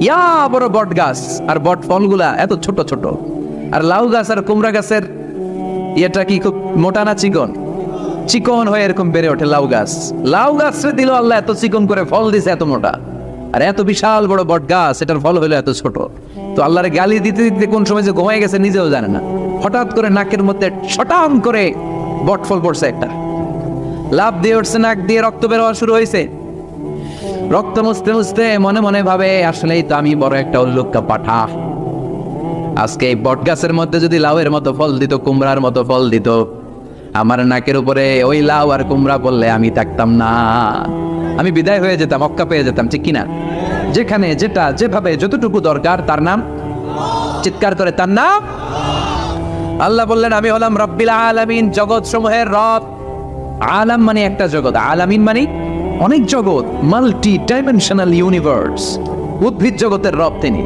ইয়া বড় বট গাছ, আর বট ফলগুলা এত ছোট ছোট। আর লাউ গাছ আর কুমড়া গাছের এটা কি খুব মোটা না চিকন? চিকন হয়ে এরকম বেড়ে ওঠে লাউ গাছ। লাউ গাছরে দিল আল্লাহ এত চিকন করে, ফল দিছে এত মোটা। আর এত বিশাল বড় বট গাছ, এটার ফল হলো এত ছোট। তো আল্লাহরে গালি দিতে দিতে কোন সময় যে ঘুমায় গেছে নিজেও জানে না। হঠাৎ করে নাকের মধ্যে ছটাম করে বট ফল পড়ছে একটা, লাভ দিয়ে উঠছে, নাক দিয়ে রক্ত বের হওয়া শুরু হয়েছে। রক্ত মুছতে মুছতে মনে মনে ভাবে, আসলেই তো আমি বড় একটা উল্লুক্কা পাঠা। আজকে এই বট গাছের মধ্যে যদি লাউয়ের মতো ফল দিত, কুমড়ার মতো ফল দিত, আমার নাকের উপরে ওই লাউ আর কুমড়া পড়লে আমি থাকতাম না, আমি বিদায় হয়ে যেতাম, অক্কা পেয়ে যেতাম, ঠিক কিনা? যেখানে যেটা যেভাবে যতটুকু দরকার তার নাম, চিৎকার করে তার নাম। আল্লাহ বললেন, আমি হলাম রব্বিল আলামিন, জগৎ সমূহের রব। আলাম মানে একটা জগৎ, আলামিন মানে অনেক জগৎ, মাল্টি ডাইমেনশনাল ইউনিভার্স। উদ্ভিদ জগতের রব তিনি।